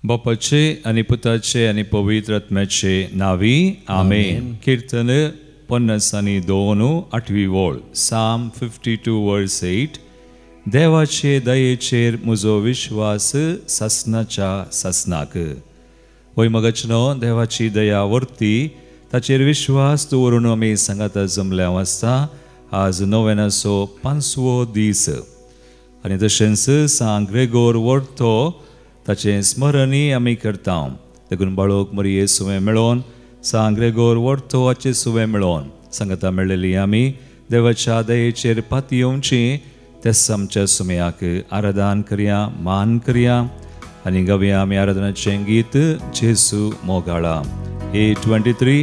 बापाचे आणि पुताचे आणि पवित्र आत्म्याचे नावी आमेन. कीर्तन 52:8 वोळ. Psalm 52 verse 8. देवाचे दयेचेर म्हजो विश्वास ससनाच्या ससनाक. वय मगचनो देवाची दया वर्ती ताचेर विश्वास दवरून आमी सांगात जमल्या वाजता आज नोवेनाचो 5वो दीस आनी तशेंच सांग ग्रेगोर वर्तो ताचे स्मरणी आमी करता. देखून बाळोक मरिये सुवें मेळोन सांग ग्रेगोर वर्तो हाचे सुवें मेळोन सांगता मेळ्ळेली आमी देवाच्या दयेचेर पाती येवची तेस आमच्या सुमयाक आराधन करया मान करया आनी गावया आमी आराधनाचें गीत जेसू मोगाळा. A23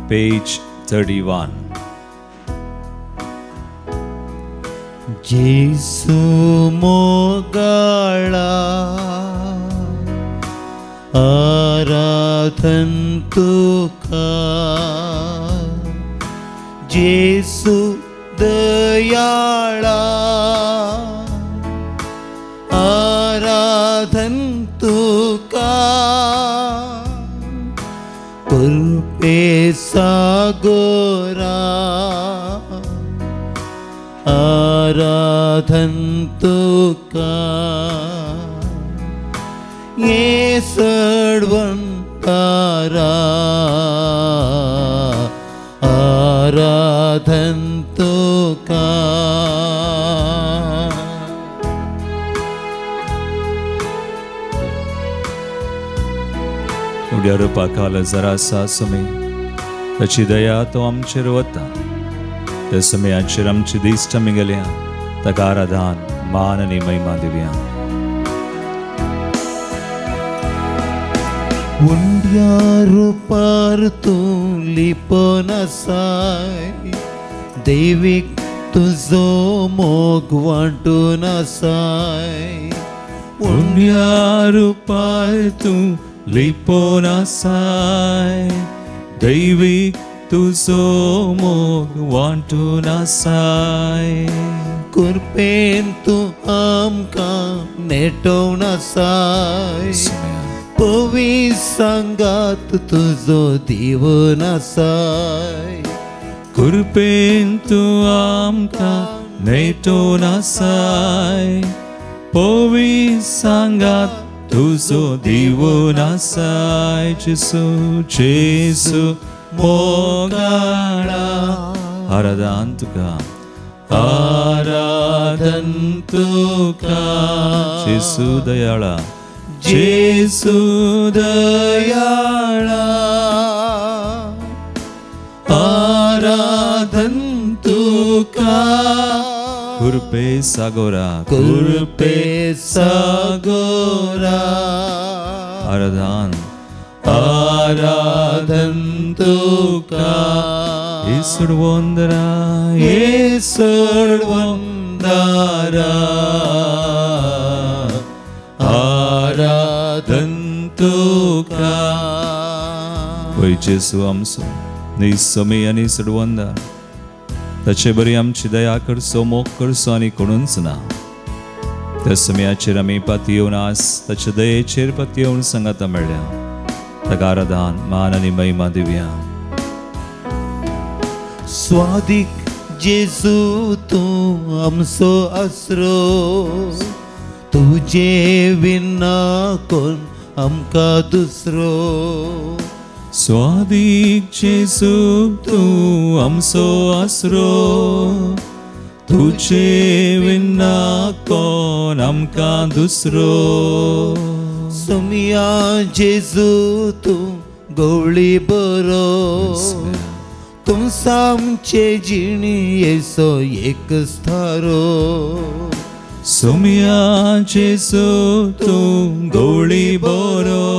page 31. जेसू मोगाळा आराधन तुका. जेसू दयाळा आराधन तुका. कृपे सागोरा आराधन तुका. ये सडवंतारा आराधन तुका. उड्या रुपाकाल जरासा समय ताची दया तो आमचेर वता. त्या समयाचेर आमची दिश्ट आमी गेल्या ताका आराधन मान आनी महिमा दिवया. उंड्या रुपार तूं लिपोन आसाय. दैवीक तुजो मोग वांटून आसाय. उंड्या रुपार तूं लिपोन आसाय. दैवीक तुजो मोग वांटून आसाय. कृपेन तूं आमकां नेटोवन आसाय. पवी सांगात तुजो दिवन आसाय. कृपेन तूं आमकां नेटोवन आसाय. पवी सांगात तुजो दिवन आसाय. जेसू जेसू मोगाळा आराधन तुका आराधन तुका. जेसू दयाळा जेसू दयाळा आराधन तुका. कृपे सागोरा कृपे सागोरा आराधन आराधन तुका. येसुडवंदरा येसुडवंदरा आराधन तुका. वय जेसू आमचो निसमी आनी सुडवंदा ताचे बरी आमची दया करचो मोग करचो आनी कोणूच ना. त्या समयाचेर आमी पाती येवन आस ताचे दयेचेर पाती येवन सांगाता मेळ्ळ्या ताका आराधन मान आनी महिमा दिवया. स्वादिक जेसू तूं आमचो आसरो. तुजे विना कोण आमकां दुसरो. स्वादिक जेसू तूं आमचो आसरो. तुजे विना कोण आमकां दुसरो. सुमया जेसू तूं गवळी बरो. तुमचा आमचे जिणी येसो एकच थारो. सुमया जेसू तूं गवळी बरो.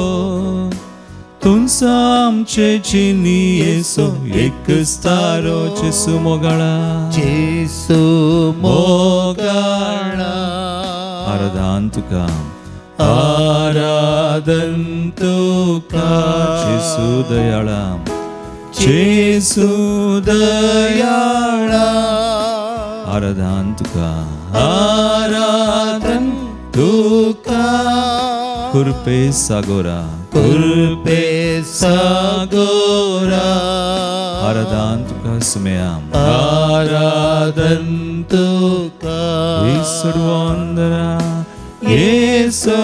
तुमचा आमचे जिणी येसो एकच थारो. जेसू मोगाळा जेसू मोगाळा आराधन तुका आराधन तुका. जेसू दयाळा जेसू दयाळा आराधन तुका आराधन तुका. कुर्पे सागोरा कुर्पे सागोरा आराधन तुका सुमयाम आराधन तुका येसुडवंदरा येसुडवंदरा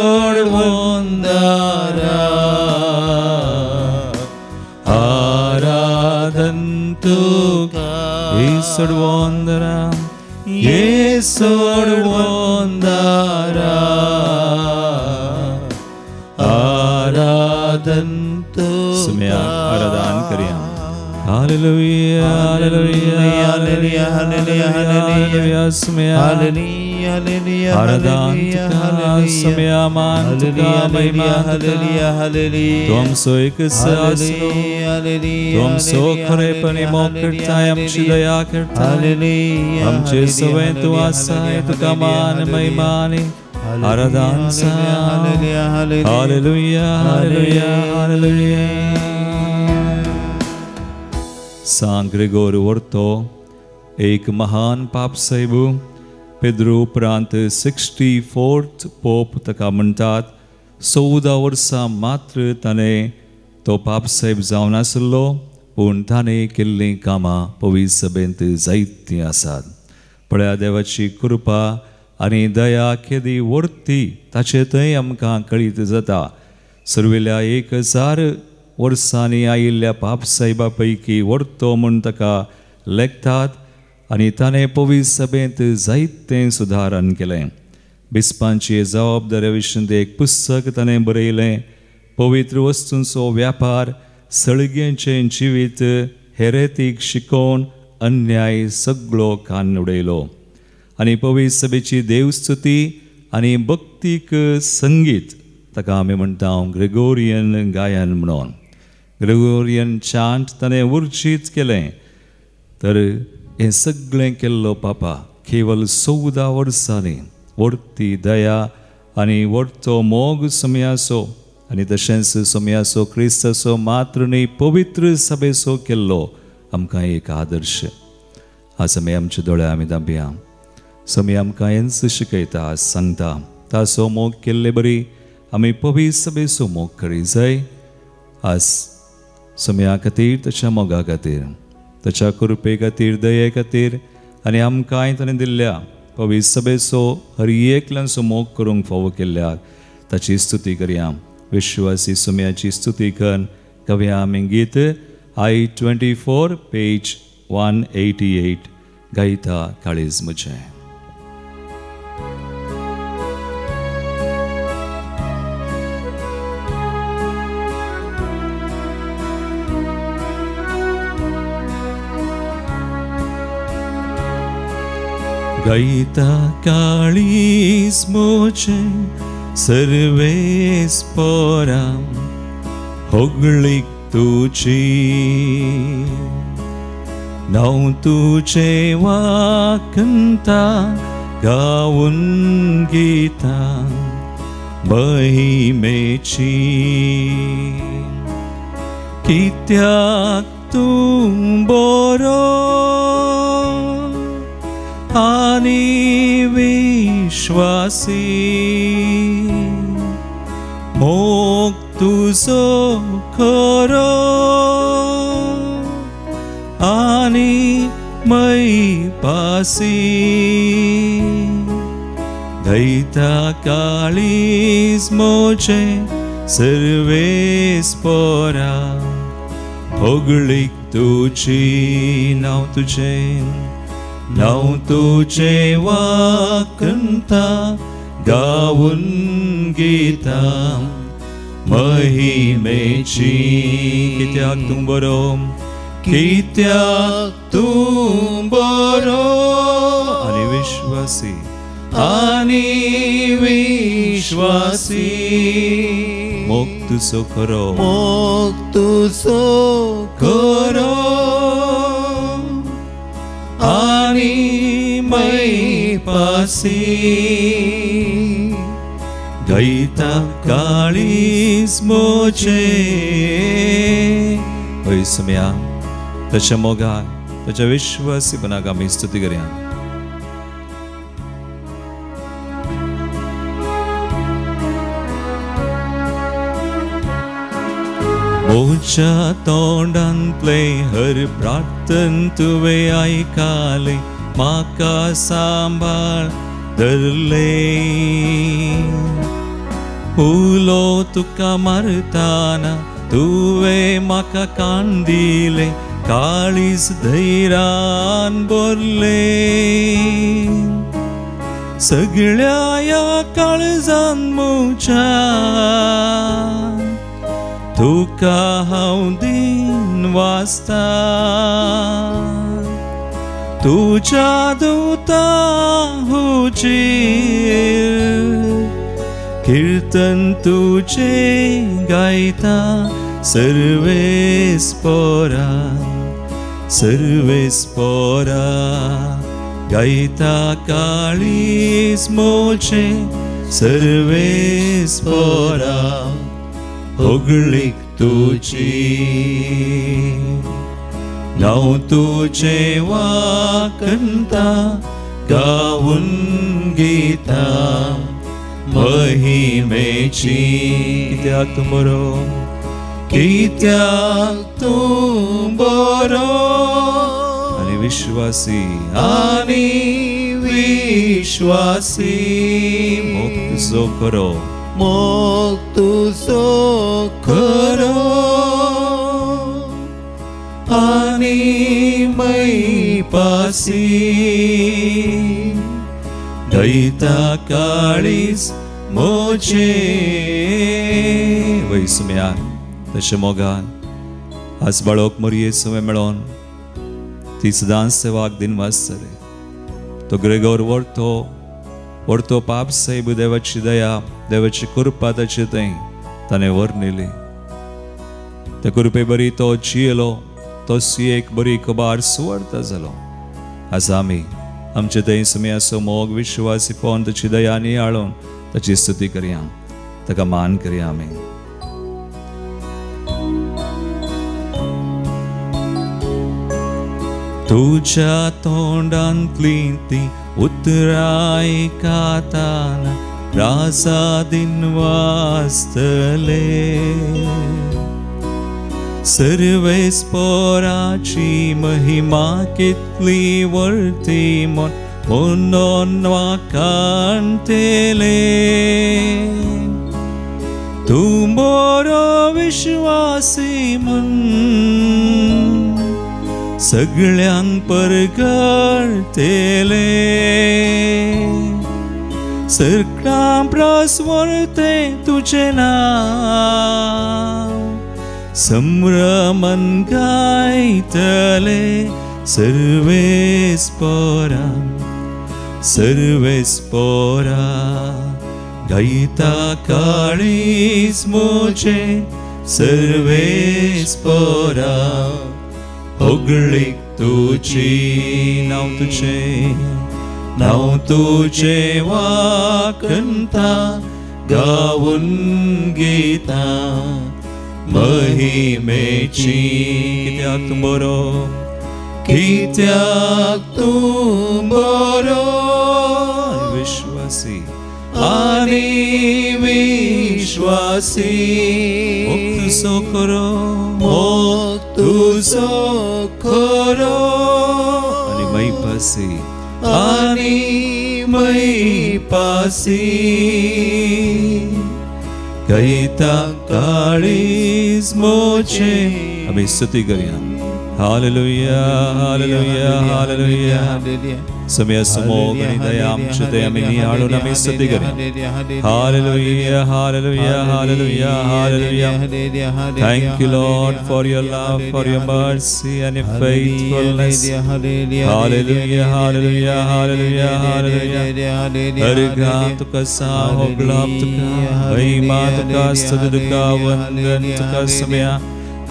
आराधन तुका येसुडवंदरा येसुडवंदरा आराधन तुका सुमयाम आराधन करिया hallelujah hallelujah hallelujah hallelujah hallelujah सुमयाम हालेलुया हालेलुया आराधन तुका सुमयाम तुका महिमा हालेलुया हालेलुया तुम सो एक सासनो तुम सो खरेपणी मोग करताय आमची दया करताय आमचे सवय तू आसाय तुका मान महिमाने आराधन सा हालेलुया हालेलुया हालेलुया सांग ग्रेगोर वर्तो एक महान पाप साहेबू पेद्रो उपरांत 64th पोप ताका म्हणटात 14 वर्सां मात्र ताणें तो पाप साहेब जावन आसलो पूण ताणें केल्लीं कामां पवित्र सभेंत जायतीं आसात पळया देवाची कृपा आनी दया केदी वर्ती ताचे थंय आमकां कळीत जाता सर्वेल्या 1000 वर्सांनी आयिल्ल्या पाप साहेबा पैकी वर्तो म्हूण ताका लेखतात आनी ताणें पवित्र सभेंत जायतें सुदारण केलें बिस्पांची जबाबदाऱ्या विशीं एक पुस्तक ताणें बरयलें पवित्र वस्तूंचो व्यापार सळगेचें जिवीत हेरेतीक शिकोवन अन्याय सगळो कान उडयलो आनी पवित्र सभेची देवस्तुती आनी भक्तीक संगीत ताका आमी म्हणटा ग्रेगोरियन गायन म्हणून ग्रेगोरियन चांट ताणें उर्जीत केलें तर हें सगळें केल्लो पापा केवल 14 वर्सांनी वर्ती दया आनी वर्तो मोग समयाचो आनी तशेंच समयाचो क्रिस्ताचो मात्र न्ही पवित्र सभेचो केल्लो आमकां एक आदर्श आज आमी आमच्या दोळ्या आमी दांबया समय आमकां हेंच शिकयता सांगता ताचो मोग केल्ले बरी आमी पवित्र सभेचो मोग करी जाय आज समया खातीर ताच्या मोगा खातीर ताच्या कृपे खातीर दये खातीर आनी आमकां ताणें दिल्ल्या पवित्र सभेचो हर एकल्यांचो मोग करूंक फावो केल्ल्याक ताची स्तुती करया विश्वासी सुम्याची स्तुती करून कव्या आमी गीत I-24 पेज 188 गायता काळीज म्हजें गायता काळीज मोचें सर्वेस पोरां होगळीक तुजी नांव तुजें वाकंता गावून गिता महिमेची कित्याक तूं बरो आनी विश्वासी मोग तुजो खरो आनी मैपासी गायता काळीज मोचें सर्वेस पोरां होगळीक तुजी नांव तुजें वाकंता गावून गिता महिमेची कित्याक तूं बरो आनी विश्वासी मोग तुजो खरो आनी मैपासी गायता काळीज मोचें हय समया ताच्या मोगाक ताच्या विश्वासीपणाक आमी स्तुती करया ओच्या तोंडांतले हर प्रार्थन तुवें आयकाले म्हाका सांबाळ धरले उलो तुका मारताना तुवें म्हाका कान दिले काळीज धैर्यान भरले सगळ्या ह्या काळजान मुच्या तुका हांव दिन वाचता तुज्या दुता हुजीर कीर्तन तुझे गायता सर्वेस्पोरा गायता काळीज मोचे सर्वेस्पोरा होगळीक तुझी नाव तुझे वाकंता गावून गीता महिमेची कित्याक तूं बरो आनी विश्वासी मोग तुजो खरो आनी मैपासी गायता काळीज मोचे वैसम्या तशें मोगान आज बाळोक मोरये सुवें मेळोन ती सदांच सेवाक दिन वाचतले तो ग्रेगोर व्हरतो पाप साहेब देवाची दया देवाची कृपा ताचे थंय ताणें वर्णिली ते कृपे बरी तो जियेलो तो एक बरी कबार सुवार्ता जालो आज आमी आमचे थंय सुम्याचो मोग विश्वासी पोवन ताची दया नियाळोवन ताची स्तुती करया ताका मान करया आमी तुझ्या तोंडांतली ती उतराय काताना राजादीन वाचतले सर्वेस्पोराची महिमा कितली वर्ती म्हणून वाकांतले तूं बरो विश्वासी म्हण सगळ्यांक परगळतेले सगळ्यां प्रस्वरते तुझे नाव संभ्रमन गायतले सर्वेस्पोरा गायता काळीज मोचे सर्वेस्पोरा होगळीक तुझी नाव तुझे वाकंता गावून गीता महिमेची कित्याक तूं बरो विश्वासी आनी विश्वासी तुजो खरो आनी मैपासी गायता काळीज मोचे आमी स्तुती करया हालेलुया हालेलुया हालेलुया समय समोग आणि दया आमचे दया आमी नियाळून आमी स्तुती करया hallelujah hallelujah hallelujah hallelujah thank you lord for your love for your mercy and your faithfulness hallelujah hallelujah hallelujah hallelujah हर गात तुका साहो गुलाब तुका महिमा तुका स्तुती तुका वंदन तुका समया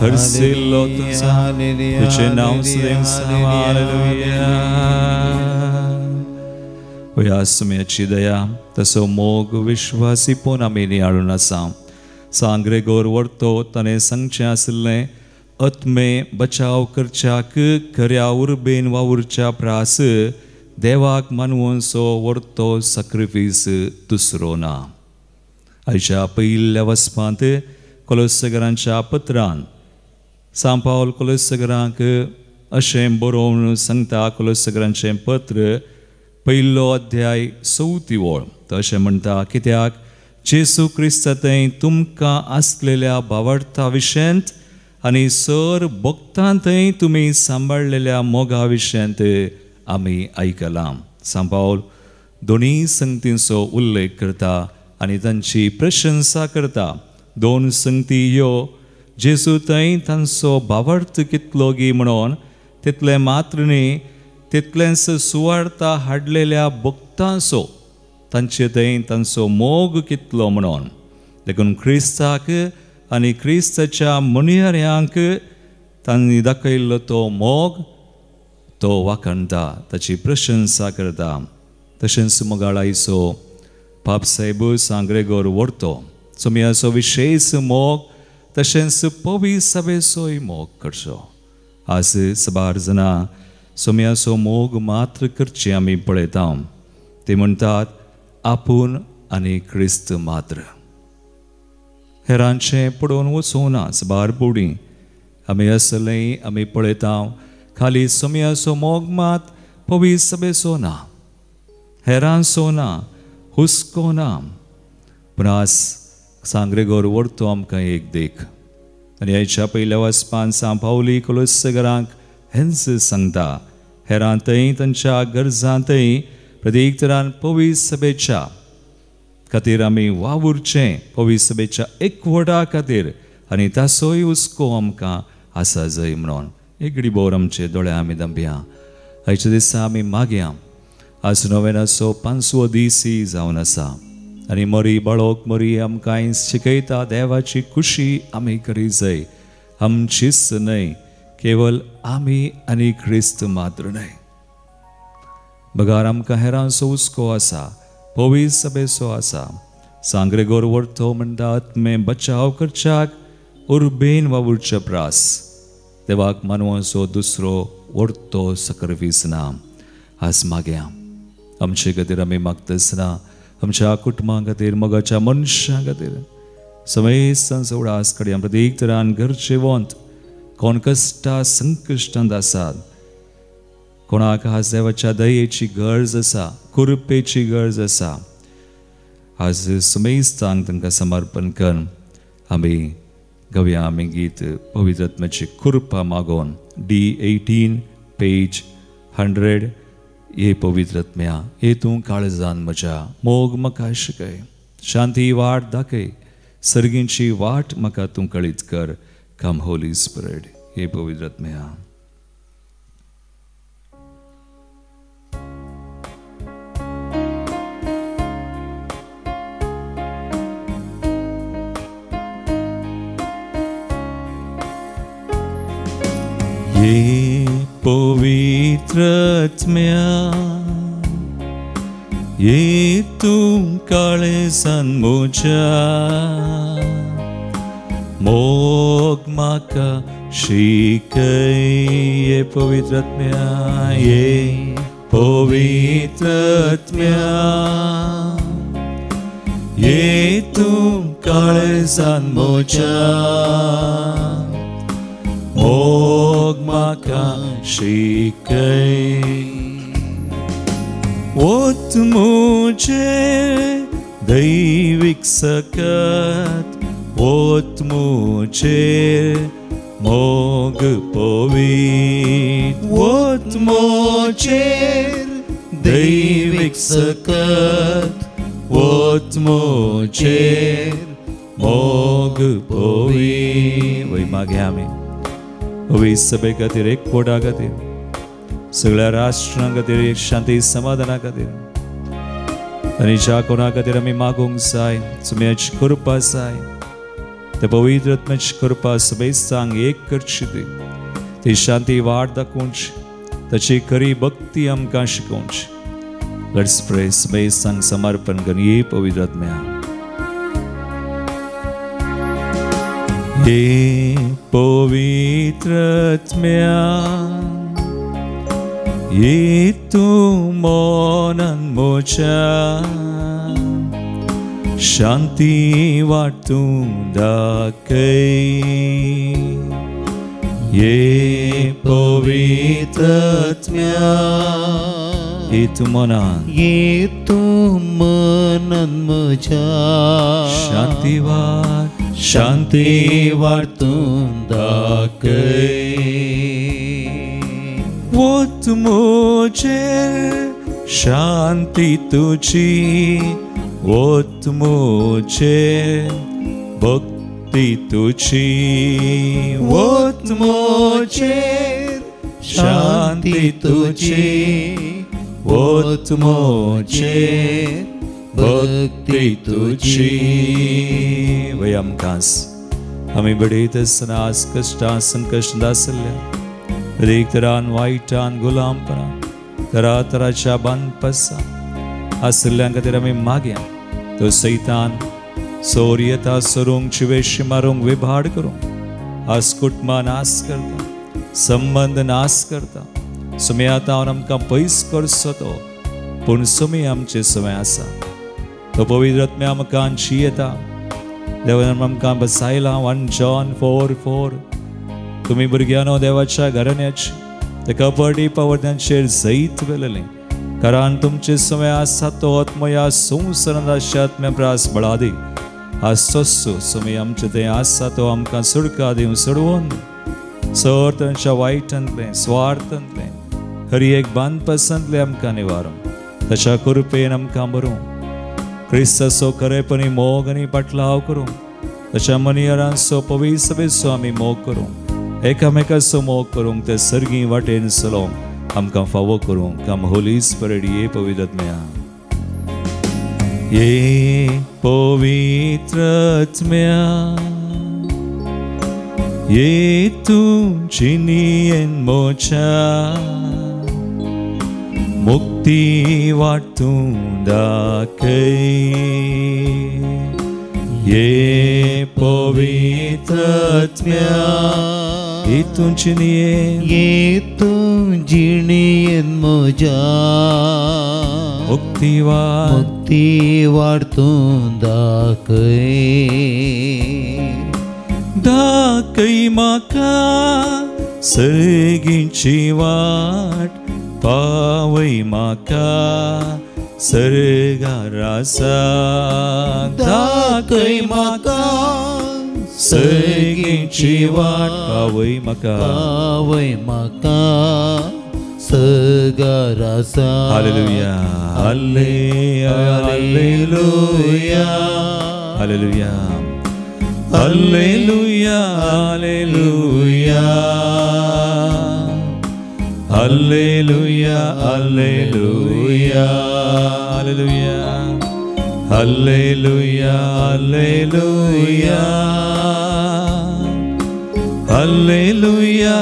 हर सिल्लो तुझा तुझे नाव सदैव हालेलुया ह्या समयाची दया तसो मोग विश्वासी पोवन आमी नियाळून आसा सांग ग्रेगोर व्हरतो ताणें सांगचें आसलें आत्मे बचाव करच्याक खऱ्या उर्बेन वावुरच्या प्रास देवाक मानवून सो व्हरतो सॅक्रिफीस दुसरो ना आयच्या पयल्या वचपांत कोलोसगरांच्या पत्रान सांत पावल कोलोसगरांक अशें बरोवन सांगता. कोलोसगरांचें पत्र 1 अध्याय 4 ओळ. तो अशें म्हणटा, कित्याक जेसू क्रिस्तांतय तुमकां आसलेल्या भावार्था विशयांत आनी सर भक्तांतय तुमी सांबाळलेल्या मोगा विशयांत आमी आयकलां. सांत पावल दोनी संगतींचो उल्लेख करता आनी तांची प्रशंसा करता. 2 संगती ह्यो जेजू थंय तांचो भावार्थ कितलो गी म्हणून तितले मात्र न्ही, तितलेंच सुवार्ता हाडलेल्या भक्तांचो तांचे थंय तांचो मोग कितलो म्हणून. देखून क्रिस्ताक आनी क्रिस्ताच्या मनयाऱ्यांक तांणी दाखयल्लो तो मोग तो वाखणटा, ताची प्रशंसा करता. तशेंच मोगाळायचो पाप साहेब सांत ग्रेगोर व्हरतो. सोमयाचो विशेष मोग तशेंच पवित्र सभेचोय मोग करचो. आज सबार जाणां सोमयाचो मोग मात्र करचे आमी पळयता. ते म्हणटात आपूण आनी क्रिस्त मात्र. हेरांचें पडोवन वचूना. सबार बुडी आमी असलें आमी पळयता. खाली सोमयाचो मोग मात पवित्र सभेचो ना, हेरांचो ना, हुस्को ना. पूण आज सांत ग्रेगोर व्हरतो आमकां एक देख. आनी हेच्या पयल्या वचपान सांत पावली कोलोसगरांक हेंच सांगता. हेरांतय तांच्या गरजांतय प्रत्येक तरान पवित्र सभेच्या खातीर आमी वावुरचें, पवित्र सभेच्या एकवटा खातीर, आनी ताचोय हुस्को आमकां आसा जंय म्हणून. एक घडीभर आमचे दोळे आमी धांपया. आयच्या दिसा आमी मागया. आज नोवेनाचो 5वो दीस जावन आसा आनी मरी बाळोक मरी आमकां शिकयता देवाची खुशी आमी करी जाय. आमचीच न्हय, केवळ आमी आनी क्रिस्त मात्र न्हय. बगार आमकां हेरांचो हुस्को आसा, पवित्र सभेचो आसा. सांत ग्रेगोर व्हरतो म्हणटा आत्मे बचाव करच्याक उर्बेन वावुरचे प्रास. देवाक मानवाचो दुसरो व्हरतो सकरवीस ना. आज मागया. आमचे खातीर आमी मागतना आमच्या कुटुंबा खातीर, मोगाच्या मनशां खातीर समेस्त उडास काडया. प्रत्येक तरान घरचे वंत कोण कश्टा संकश्टांत आसात, कोणाक आज देवाच्या दयेची गरज आसा, कृपेची गरज आसा, आज समेस्तांक तांकां समर्पण करून आमी गावया. आमी गीत पवित्र आत्म्याची कृपा मागोवन D18 पेज 100. ये पवित्र आत्म्या, ये तूं काळजान म्हज्या मोग म्हाका शिकय, शांती वाट दाखय, सर्गींची वाट म्हाका तूं कळीत कर. कम होली स्पिरिट. ये पवित्र आत्म्या. ये पवित्र आत्म्या, ये तूं काळजान म्हज्या मोग म्हाका शिकय. ये पवित्र आत्म्या, ये पवित्र आत्म्या, ये तूं काळजान म्हज्या मोग म्हाका शिकय. ओत मुझे दैविक सकत, ओत मुझे मोग पवित्र, ओत मुझे दैविक सकत, ओत मुझे मोग पवित्र. वय मागे आमी पवित्र सभे खातीर, एक पोटा खातीर, सगळ्या राष्ट्रां खातीर, एक शांती समाधाना खातीर आनी ज्या कोणा खातीर आमी मागूंक जाय तुमची कृपा जाय. ते पवित्र आत्म्याची कृपा समेस्तांक एक करची, ती शांती वाट दाखोवची, ताची खरी भक्ती आमकां शिकोवची. लेट्स प्रे. समेस्तांक समर्पण करून ये पवित्र आत्म्या, ये पवित्र आत्म्या, ये तूं मोनान म्हज्या शांती वाटूं दाखय ये पवित्रात्म्या ये तू मनान म्हज्या शांती वाटूं दाखय वोत मुझेर शांती तुझी वोत मुझेर भक्ती तुझी वोत मुझेर शांती तुझी वोत मुझेर भक्ती तुझी वय आमकांस आमी बडयत आसतना आज कश्टां संकश्ट दासल्या एक तरान वायटान गुलामपणान तरातराच्या बांदपासां आसल्या खातीर आमी मागया तो सैतान सोर येता सोरूंक चिवेशी मारूंक विभाड करूंक आज कुटुंबां नास करता संबंध नास करता सुमी आतां आमकां पयस करचो तो पूण सुमी आमचे समय आसा तो पवित्र आत्म्या आमकां येता देवान आमकां बसयला 1 John 4:4 तुमी भुरग्यांनो देवाच्या घराण्याची ते कपटी पावड्यांचेर जैत वेलेलें कारण तुमचे समय आसा तो आत्मा ह्या संवसारांतल्या आत्म्या प्रास बळादी आज सोसो सुमी आमचे ते आसा तो आमकां सुडका दिवं सोडवून सर तांच्या वायटांतलें स्वार्थांतलें खरी एक बांदपासांतलें आमकां निवारून ताच्या कृपेन आमकां भरूं क्रिस्ताचो खरेपणी मोग आनी पाटलाव करूं ताच्या मनियरांचो पवित्र सभेचो आमी मोग करूं एकामेकाचो मोग करूंक ते सर्गी वाटेन चलोवंक आमकां फावो करूंक कम होली स्पिरिट ये पवित्र आत्म्या ये पवित्र आत्म्या ये तू चिनियन मोच्या मुक्ती वाटूं दाखय ये पवित्र आत्म्या ये तू जिणेन म्हज्या मुक्ती वाटूं दाखय म्हाका सर्गीची वाट पावय म्हाका सर्गारासा दाखय म्हाका सर्गीची वाट पावय म्हाका सर्गारासा hallelujah hallelujah hallelujah hallelujah hallelujah hallelujah hallelujah hallelujah hallelujah hallelujah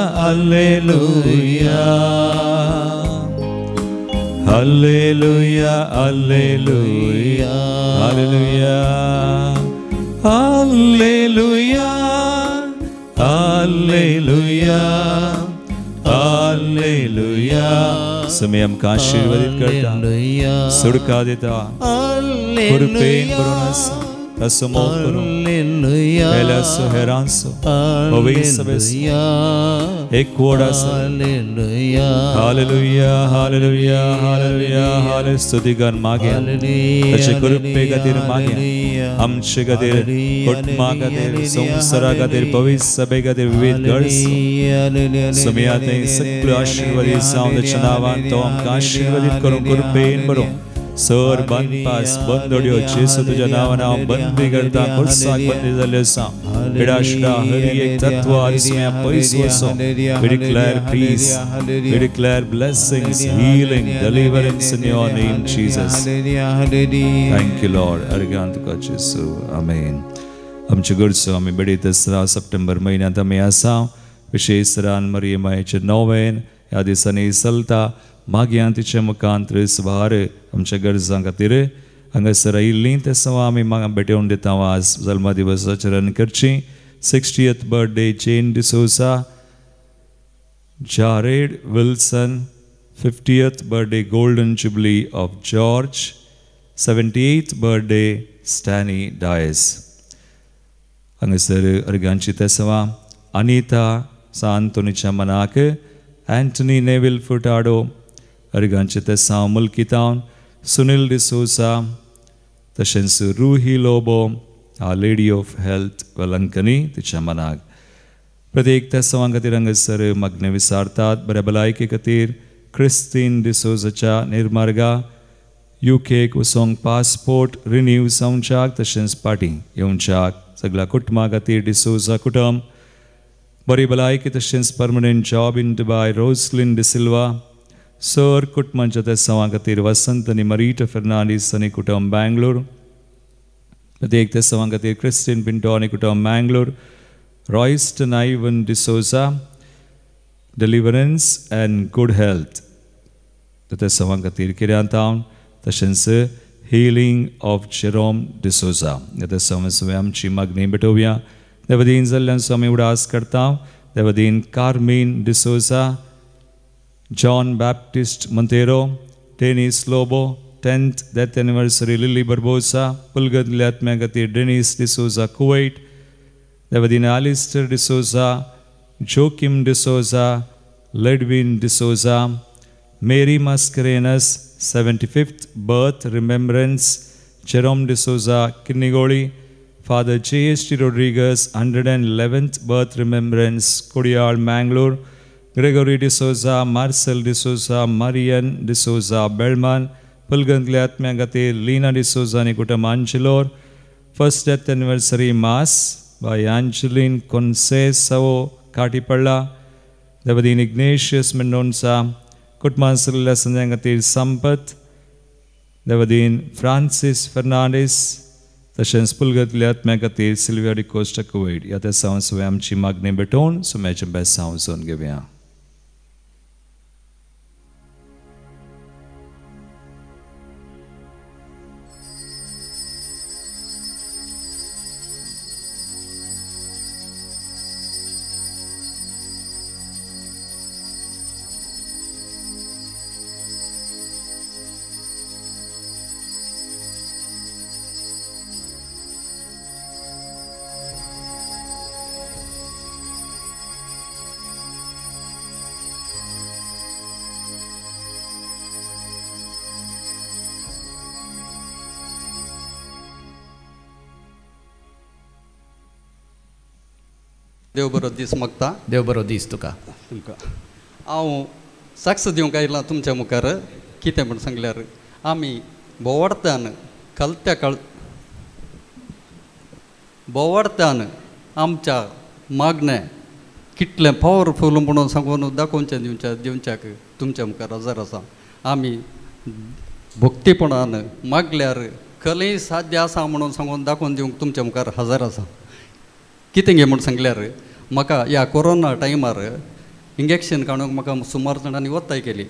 hallelujah hallelujah hallelujah hallelujah hallelujah समय आमकां आशीर्वादीत करता सुडका दिता कृपेन भरून आसा ताचो मोग करूं पेल्याचो हेरांचो पवित्र सभेचो एकवट आसा हालेलुया हालेलुया हालेलुया हाले स्तुतिगान मागया ताचे कृपे खातीर मागया आमचे खातीर कुटुंबा खातीर संवसारा खातीर पवित्र सभे खातीर विविध गरज समियात सगळे आशीर्वादीत जावं ताच्या नांवान तो आमकां आशीर्वादीत करूं कृपेन भरूं सर बंदपास बंदोड्यो जेसू तुझ्या नावान हांव बंदी करता खुर्साक बंदी जाल्यो आसा पिडाशिडा हरी एक तत्व आत्म्या पयस वचो we declare peace we declare blessings healing deliverance in your name Jesus thank you Lord अर्गान तुका जेसू आमेन आमचे घरचो आमी बेडीत आसता सप्टेंबर म्हयन्यांत आमी आसा विशेश रान मरियमायेचें नोवेन ह्या दिसांनी चलता मागया तिच्या मुखांतर सुवार आमच्या गरजां खातीर हांगासर आयिल्लीं ते सवा आमी भेटोवन दिता आज जल्मा दिवसाचरण करची 60th birthday Jane D'Souza Jared Wilson 50th birthday golden jubilee of George 78th birthday Stanley Dias. Hangsar Arganchi Tesawa, Anita Santoni Chamanake, Anthony Neville Furtado, Arganchi Tesa Mulkitown, Sunil D'Souza, Tashensu Ruhi Lobo, Our Lady of Health, Valankani, Tichamanag. Pratik Tesawangatir Hangsar Magne Visartat, Barabalai Katir, Christine D'Souza Cha, Nirmarga, UK Kusong Passport, Renew Soundchak, Tashens Party, Yonchak, Sagla Kutma Gatir D'Souza Kutam, Baribalai Tashens permanent job in Dubai, Roslyn De Silva, Sir Kutman Tesawangatir Vasantani Marita Fernandez Sani Kutam, Bangalore, Pratik Tesawangatir Christine Pintoni Kutam, Bangalore, Royston Ivan D'Souza, Deliverance and Good Health. Tesawangatir Kirian Town, Tashens Healing of Jerome D'Souza. Tesawangatir Chimagni Betovia, Devadin Zallan Swami Udas Kartam, Devadin Carmine D'Souza, John Baptist Montero, Dennis Lobo, 10th death anniversary Lily Barbosa, Pulgad Latmagatir Dennis D'Souza Kuwait, Devadin Alistair D'Souza, Joachim D'Souza, Ledwin D'Souza, Mary Mascarenas, 75th birth remembrance, Jerome D'Souza Kinnigoli, Father J.S.T. Rodriguez, 111th birth remembrance, Kodiyal, Mangalore, Gregory D'Souza, Marcel D'Souza, Marian D'Souza, Belman, Pulgandliatmagate, Lena D'Souza, Nikutam Angelor, first death anniversary Mass by Angeline Concesao Katipalla, Devadin Ignatius Mendonça, Kutmansilla Sanjangatir Sampath, Devadin Francis Fernandez, Tashens Pulgandliatmagatir, Silvia de Costa Kuwait, Yata sounds Wam Chimagne Beton, so match best sounds on Gavia. देव बरो दीस मागता. देव बरो दीस तुका. हांव साक्ष दिवंक आयलां तुमच्या मुखार. कितें म्हण सांगल्यार आमी बोवाडत्यान बोवाडत्यान आमच्या मागणें कितलें पॉवरफूल म्हणून सांगून दाखोवचें दिवच्याक तुमच्या मुखार हजर आसा. आमी भक्तीपणान मागल्यार खरें साध्य आसा म्हणून सांगून दाखोवन दिवंक तुमच्या मुखार हजर आसा. कितें गे म्हण सांगल्यार म्हाका ह्या कोरोना टायमार इंजेक्शन काडूंक म्हाका सुमार जाणांनी वताय केली.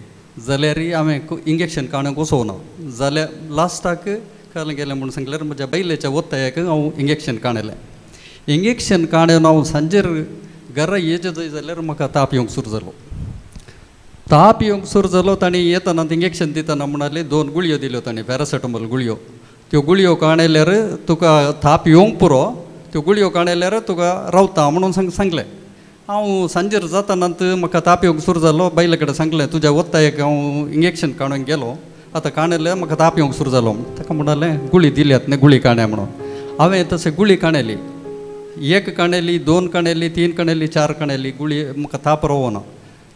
जाल्यार हांवें इंजेक्शन काडूंक वचोना. जाल्यार लास्टाक काल गेलें म्हणून सांगल्यार म्हज्या बैलेच्या वतायाक हांव इंजेक्शन काडलें. इंजेक्शन काडून हांव सांजेर घरा येचें जाल्यार म्हाका ताप येवंक सुरू जालो. ताप येवंक सुरू जालो. तांणी येतना इंजेक्शन दितना म्हणाले 2 गुळयो दिल्यो तांणी, पॅरासिटामॉल गुळयो. त्यो गुळयो काडल्यार तुका ताप येवंक पुरो, त्यो गुळयो काडल्यार तुका रावता म्हणून सांगलें. हांव सांजेर जातानात म्हाका ताप येवंक सुरू जालो. बायले कडेन सांगलें तुज्या वतायक हांव इंजेक्शन काडूंक गेलो, आतां काडलें म्हाका ताप येवंक सुरू जालो. ताका म्हणालें गुळी दिल्यात न्ही, गुळी काड्या म्हणून. हांवें तशें गुळी काडली. 1 काडली, 2 काडली, 3 काडली, 4 काडली. गुळी म्हाका ताप रावना.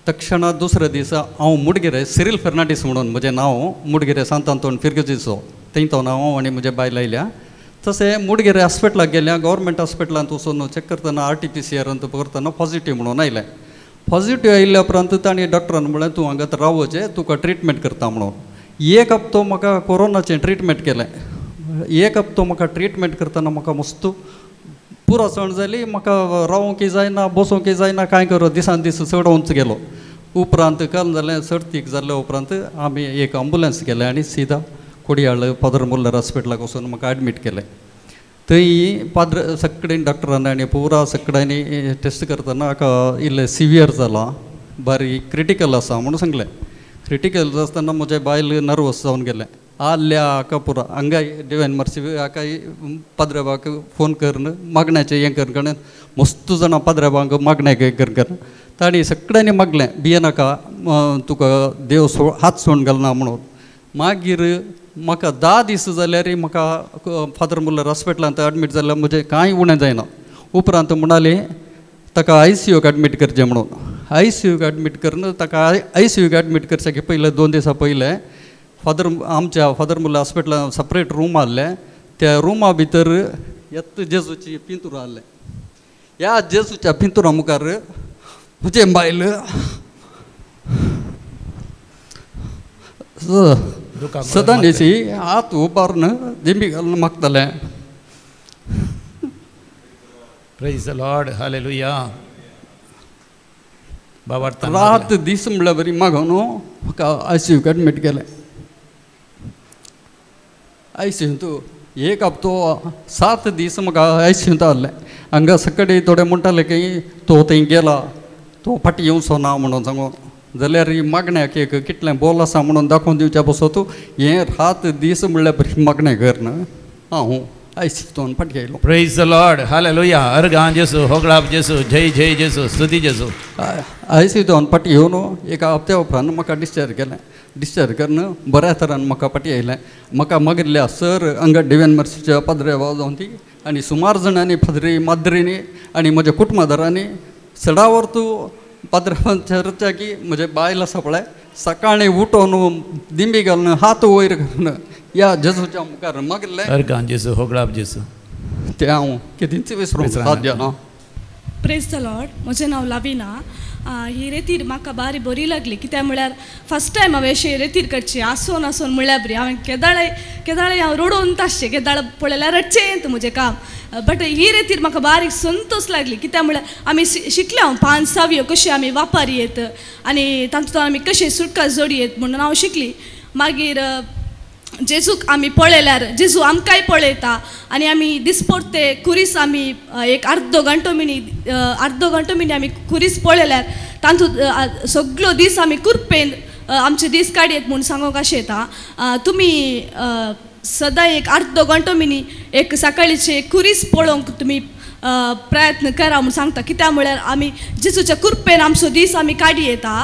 तक्षण दुसरे दीस हांव मुडगिरे, सिरील फर्नांडीस म्हणून म्हजें नांव, मुडगिरे सांत आंतोन फिरगजीचो थंयतो हांव आनी म्हजे बायल आयल्या. तशें मुडगिरे हॉस्पिटलाक गेल्या. गव्हर्मेंट हॉस्पिटलांत वचून चॅक करतना RT-PCR करतना पॉझिटिव्ह म्हणून आयलें. पॉझिटिव्ह आयिल्ल्या उपरांत तांणी डॉक्टरान म्हळें तूं हांगा रावचें, तुका ट्रिटमेंट करता म्हणून. 1 हप्तो म्हाका कोरोनाचें ट्रिटमेंट केलें. 1 हप्तो म्हाका ट्रिटमेंट करतना म्हाका मस्त पुरो सण जाली. म्हाका रावोंकय जायना, बसोवंकय जायना, कांय करो दिसान दीस चडोवंच गेलो. उपरांत काल जालें सर्तीक जाल्ल्या उपरांत आमी एक अँबुलन्स केलें आनी सीदा कोडयाळ फादर मुल्लर हॉस्पिटलाक वचून म्हाका एडमीट केलें. थंय पाद्र सगळें डॉक्टरांनी आनी पुरा सगळ्यांनी टेस्ट करतना म्हाका इल्लें सिवियर जालां, बारीक क्रिटिकल आसा म्हणून सांगलें. क्रिटिकल आसतना म्हजें बायल नर्वस जावन गेलें. आल्या का पुरा अंगाई डिवाइन मर्सी काही पदराबाक फोन करणं मागण्याचे हें करणं मस्त जाणां पदराबाक मागण्याक हें करणं ताणी सगळ्यांनी मागलें भिये नाका तुका देव हात सोडून घालना म्हणून मागीर म्हाका 10 दीस जाल्यार म्हाका फादर मुल्लर हॉस्पिटलांत एडमीट जाल्यार म्हजें कांय उणें जायना उपरांत म्हणाले ताका ICUक एडमीट करचें म्हणून ICUक एडमीट करून ताका ICUक एडमीट करचे पयलें 2 दिसां पयलें आमच्या फादर मुल्लर हॉस्पिटलांत सेपरेट रूम आहले त्या रुमा भितर येत जेजूची पिंतूर आहलें ह्या जेजूच्या पिंतुरा मुखार म्हजें बायल सदां न्हेसी हात उबारून दिंबी घालून मागतालें. Praise the Lord. Hallelujah. रात दीस म्हणल्यार बरी मागून म्हाका ICUक एडमीट केलें. ICUंत एक हप्तो 7 दीस म्हाका ICUंत आहलें. हांगा सकाळी थोडे म्हणटाले की तो थंय गेला तो फाटी येवचो ना म्हणून सांगून जाल्यार मागण्याक एक कितलें बोल आसा म्हणून दाखोवन दिवच्या बसत हें रात दीस म्हणल्यार बरी मागणें करना हांव ICUंतून फाटी आयलो. Praise the Lord. Hallelujah. अर्गां जेसू होगळाप जेसू जय जय जेसू स्तुती जेसू. ICUंतून फाटी येवन एका हप्त्या उपरांत म्हाका डिस्चार्ज केलें. डिस्चार्ज करून बऱ्या तरान म्हाका फाटी आयलें. म्हाका मागिल्ल्या सर हांगा डिवाइन मर्सीच्या पाद्रे वाजोवन ती आनी सुमार जाणांनी फादरी माद्रींनी आनी म्हज्या कुटुंबादारांनी चडावर तूं पाद्राच्या की म्हजे बायल आसा पळय सकाळीं उठोवन दिंबी घालून हात वयर घालून या जेजूच्या मुखार मागिल्लें अर्गां जेसू होगळाप जेसू तें हांव केदींच विसरूंक साध्य ना. Praise the Lord. म्हजें नांव लाविना. ही रेतीर म्हाका बारी बरी लागली कित्याक म्हळ्यार फस्ट टायम हांवें अशें रेतीर करची आसून म्हळ्यार बरी हांवें केदाळे हांव रडोवन तासचें केदाळ पळयल्यार रडचें म्हजें काम बट ही रेतीर म्हाका बारीक संतोश लागली कित्याक म्हळ्यार आमी शिकले हांव 5 सावयो कशी आमी वापरयेत आनी तातूंत आमी कशें सुटका जोडयेत म्हणून हांव शिकली. मागीर जेजूक आमी पळयल्यार जेजू आमकांय पळयता आनी आमी दिसपट्टे खुरीस आमी एक अर्दो घंटो मिनी आमी खुरीस पळयल्यार तातूंत सगळो दीस आमी कुरपेन आमचे दीस काडयेत म्हूण सांगूंक अशें येता. तुमी सदां एक अर्दो घंटो मिनी एक सकाळीचे खुरीस पळोवंक तुमी प्रयत्न करा म्हूण सांगता कित्याक म्हळ्यार आमी जेजूच्या कुरपेन आमचो दीस आमी काडी येता.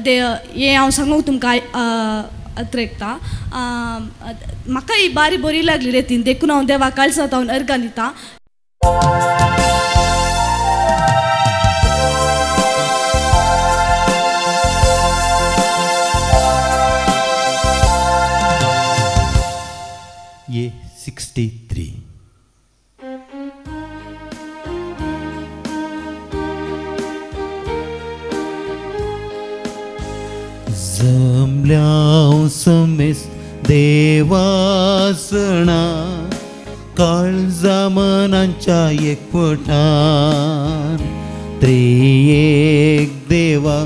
हें हांव सांगूंक तुमकां अत्रेकता. म्हाका ही बारी बरी लागली रेतीन देखून हांव देवा काळजांत हांव अर्गां दिता. ये 63 जमल्या समेस देवासणा काळजा मनांच्या एकवटान त्रिएक देवा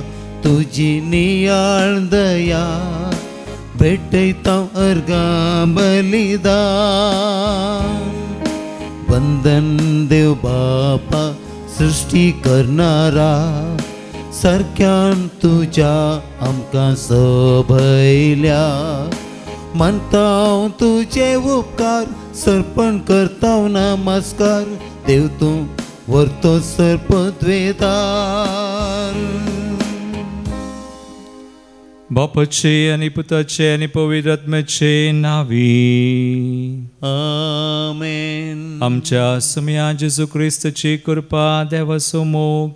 तुजी नियाळ दया भेटयता अर्गां बलिदान वंदन देव बापा सृष्टी करणारा सारक्यान तुज्या आमकां सोबयल्या मानता तुझे उपकार सर्पण करता नमस्कार देव तूं व्हरतो सर्पद्वेदार. बापाचे आनी पुताचे आनी पवित्र आत्म्याचे नावी आमेन. आमच्या समया जेजू क्रिस्ताची कृपा देवाचो मोग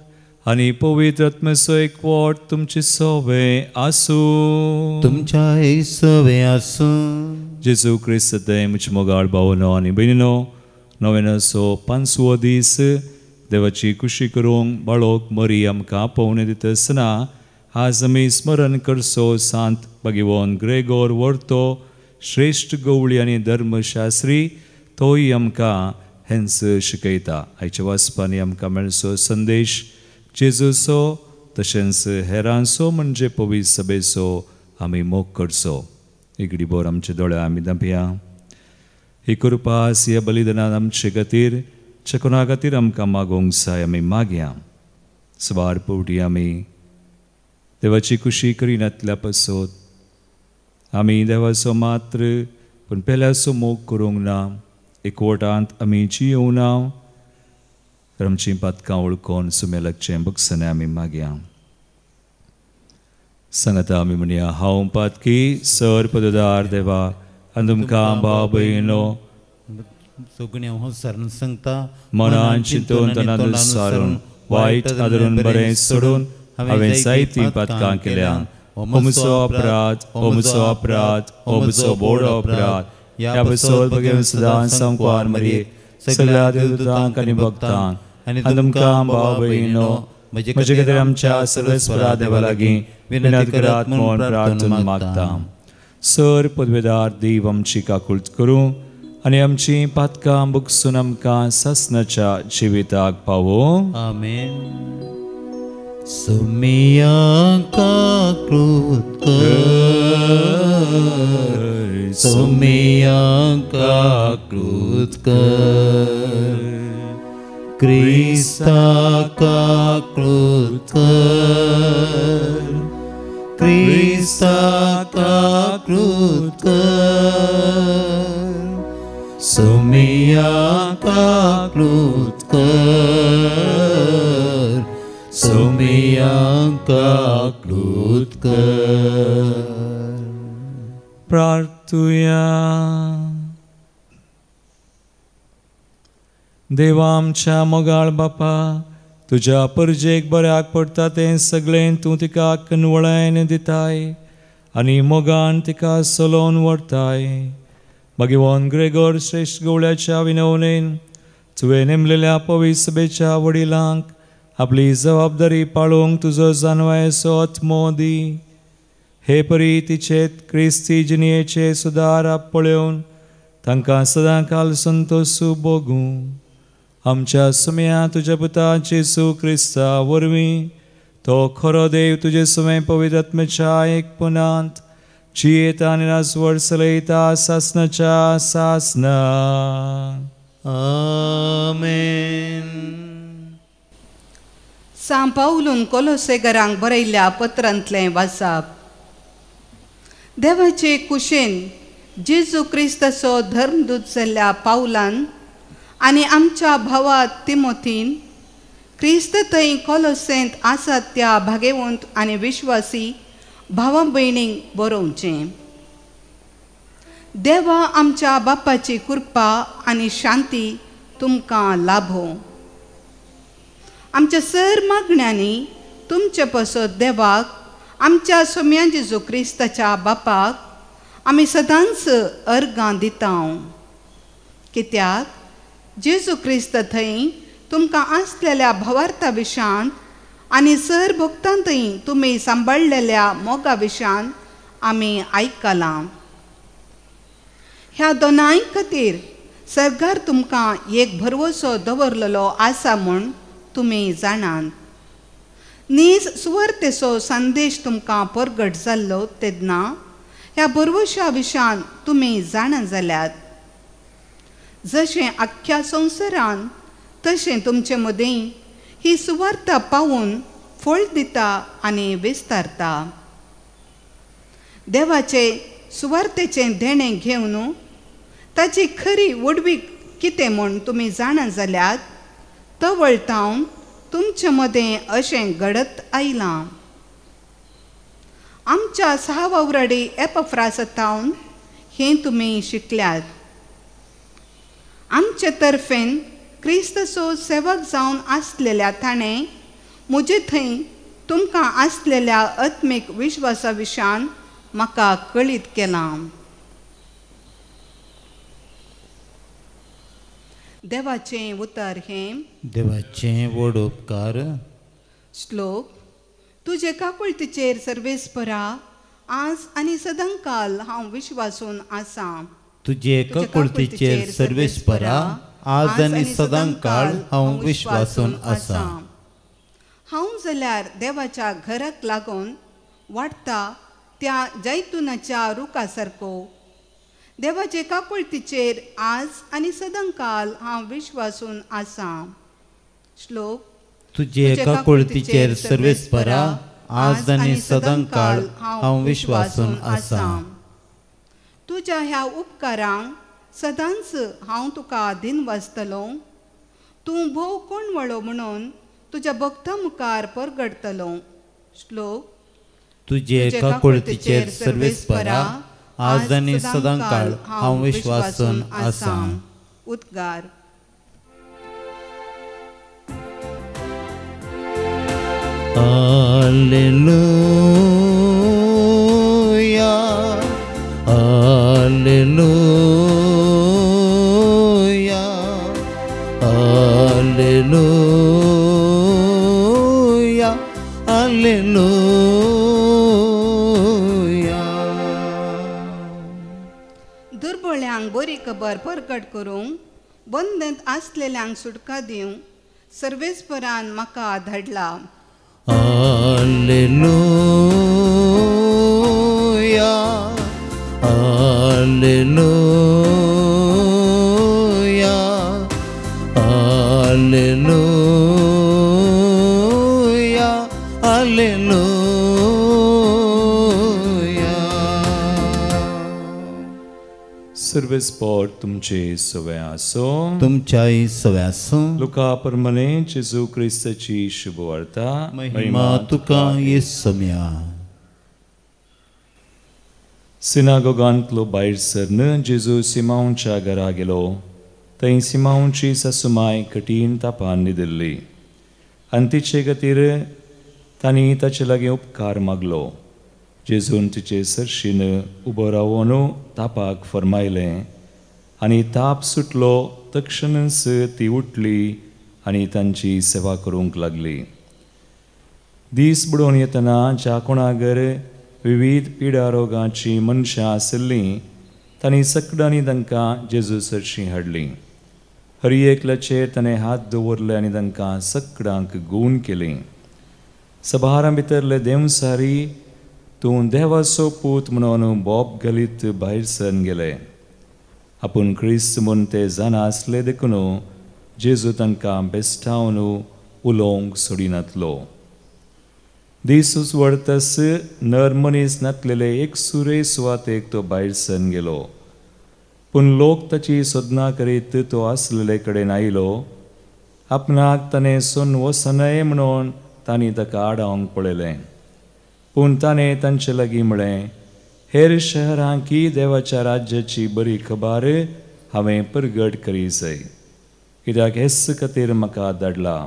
आनी पवित्र आत्म्याचो एकवट तुमचे सवे आसूं तुमच्या सवे आसूं. जेजू क्रिस्त ते म्हजे मोगाळ भावनो आनी भयणीनो नवेनाचो 5वो दीस देवाची खुशी करूंक बाळोक मरी आमकां पावणे दिता आसतना आज आमी स्मरण करचो सांत भगिवन ग्रेगोर वर्तो श्रेश्ठ गवळी आनी धर्मशास्त्री तोय आमकां हेंच शिकयता. आयच्या वाचपांनी आमकां मेळचो संदेश जेजूचो तशेंच हेरांचो म्हणजे पवित्र सभेचो आमी मोग करचो. एक बोर आमचे दोळे आमी धांपया. ही कृपास ह्या बलिदानान आमचे खातीर कोणा खातीर आमकां मागोंक जाय आमी मागया. स्वार पोवटी आमी देवाची खुशी करिनातल्या पासत आमी देवाचो मात्र पूण पेल्याचो मोग करूंक ना. एकवटांत आमी जियोंक ना. तर आमचीं पातकां वळखून सुमेलकचें बगसणें आमी मागया. सांगता आमी म्हणया, हांव पातकी सर पददार देवा आनी तुमकां भाव भयणो सगळ्यां होसारून सांगता, मनान चिंतून तनात सारून वायट आदरून बरें सोडून हांवें जायतीं पातकां केल्या. हो म्हजो अपराध, हो म्हजो अपराध, हो म्हजो बोडो अपराध. ह्या बसोत बगेन सदां सांगवार मरे सगळ्या देवदूतांक आनी भक्तांक आनी तुमकां भाव भयणो म्हजे खातीर आमच्या सर्वेस्परा देवा लागीं विनंती करात म्हूण प्रार्थून मागता. सर पदवेदार देव आमची काकूळट करूं आनी आमचीं पातकां बुगसून आमकां ससनाच्या जिविताक पावो. आमेन. सुमिया काकृत कर, सुमिया काकृत कर, क्रिस्ता काकृत कर, क्रिस्ता काकृत कर, सुमिया काकृत कर, सुमिया काकृत कर. प्रार्थुया. देवा आमच्या मोगाळ बापा, तुज्या परजेक बऱ्याक पडटा तें सगळें तूं तिका कनवळायन दिताय आनी मोगान तिका चलोवन व्हरताय. भगवान ग्रेगोर श्रेश्ठ गवळ्याच्या विनवणेन तुवें नेमलेल्या पवित्र सभेच्या वडिलांक आपली जबाबदारी पाळोवंक तुजो जानवायचो आत्मो दी. हे परी तिचे क्रिस्ती जिणेचे सुदार पळोवन तांकां सदां काल संतोषू भोगूं. आमच्या सुम्या तुज्या पुता जेसू क्रिस्ता वरवीं तो खरो देव तुजे सुमे पवित्र आत्म्याच्या एकपणांत जियेता आनी राजवट चलयता सासनाच्या सासना. आमेन. सांत पावलून कोलोसेगरांक बरयल्ल्या पत्रांतलें वाचप. देवाचे कुशेन जेजू क्रिस्ताचो धर्मदूत जाल्ल्या पावलान आनी आमच्या भावा तिमोथीन क्रिस्त थंय कोलोसेंत आसात त्या भागेवंत आनी विश्वासी भावा भयणींक बरोवचें. देवा आमच्या बापाची कृपा आनी शांती तुमकां लाभो. आमच्या सर मागण्यांनी तुमचे पसत देवाक आमच्या सोम्या जेजू क्रिस्ताच्या बापाक आमी सदांच अर्गां दिता. कित्याक जेजू क्रिस्त थंय तुमकां आसलेल्या भावार्था विशांत आनी सर भक्तांतय तुमी सांबाळलेल्या मोगा विशांत आमी आयकलां. ह्या दोनांय खातीर सरकार तुमकां एक भरवसो दवरलेलो आसा म्हूण तुमी जाणात. नीज सुवार्थेचो संदेश तुमकां परगट जाल्लो तेन्ना ह्या भरवशा विशांत तुमी जाणा जाल्यात. जशें आख्ख्या संवसारान तशें तुमचे मदीं ही सुवार्ता पावून फळ दिता आनी विस्तारता. देवाचे सुवार्थेचें देणें घेवन ताची खरी वडवीक कितें म्हूण तुमी जाणा जाल्यात तो वळटावन तुमचे मदें अशें घडत आयलां. आमच्या सहवावराडी एपफ्रासातावन हें तुमी शिकल्यात. आमचे तर्फेन क्रिस्ताचो सेवक जावन आसलेल्या ताणें म्हजे थंय तुमकां आसलेल्या आत्मीक विश्वासा विशान म्हाका कळीत केलां. देवाचें उतर हें. देवाचें व्हड उपकार. श्लोक. तुजे काकुळतीचेर सर्वेस्परा आज आनी सदांकाल हांव विश्वासून आसां. तुजे काकुळतीचेर सर्वेस्परा आज आनी सदांकाळ हांव विश्वासून आसां. हांव जाल्यार देवाच्या घराक लागून वाडटा त्या जैतुनाच्या रुखा सारको देवाचे काकुळतीचेर आज आनी सदांकाल हांव विश्वासून आसां. श्लोक. तुजे काकुळतीचेर सर्वेस्परा आज आनी सदांकाळ हांव विश्वासून आसां. तुज्या ह्या उपकारांक सदांच हांव तुका दिन वाचतलों. तूं भोव कोणवळो म्हणून तुज्या भक्ता मुखार परगडतलो. श्लोक. तुजे काकुळतीचेर सर्वेस्परा, आज आनी सदांकाळ हांव विश्वासून आसां. उद्गार. Hallelujah, hallelujah, hallelujah, hallelujah. दुर्बळ्यांक बरी खबर परगट करूंक, बंदेंत आसलेल्यांक सुटका दिवंक सर्वेस्परान म्हाका धाडला. Alleluia, Alleluia, Alleluia, Alleluia. सर्वेस्पर तुमचे सवय आसो. तुमच्याही सव्यासो. लुका प्रमाणे जेजू क्रिस्ताची शुभ वार्ता. महिमा तुका येसम्या. सिनागोगांतलो भायर सरन जेजू सिमाऊंच्या घरा गेलो. थंय सिमाऊंची सासूमाय कठीण तापान न्हिदिल्ली आनी तिचे खातीर तांणी ताचे लागीं उपकार मागलो. जेजून तिचे सरशीन उबो रावून तापाक फरमायलें आनी ताप सुटलो. तक्षणच ती उठली आनी तांची सेवा करूंक लागली. दीस बुडोवन येतना ज्या कोणागर विविध पिडा रोगांची मनशां आशिल्लीं तांणी सगळ्यांनी तांकां जेजू सरशीं हाडलीं. हर एकल्याचेर ताणें हात दवरले आनी तांकां सगळ्यांक गूण केलीं. सभारा भितरले देवसारी तूं देवाचो पूत म्हणून बोब घालीत भायर सरून गेले. आपूण क्रिस्त म्हूण ते जाणा आसले देखून जेजू तांकां बेश्टावन उलोवंक सोडिनातलो. दीस उजवडतस नर मनीस नातलेले एक सुरे सुवातेक तो भायर सरून गेलो. पूण लोक ताची सोदना करीत तो आसलेले कडेन आयलो. आपणाक ताणें सोन वसनय म्हणून तांणी ताका आडावंक पळयलें. पूण ताणें तांचे लागीं म्हळें, हेर शहरांकी देवाच्या राज्याची बरी खबर हांवें परगट करी जाय, कित्याक हेच खातीर म्हाका धाडला.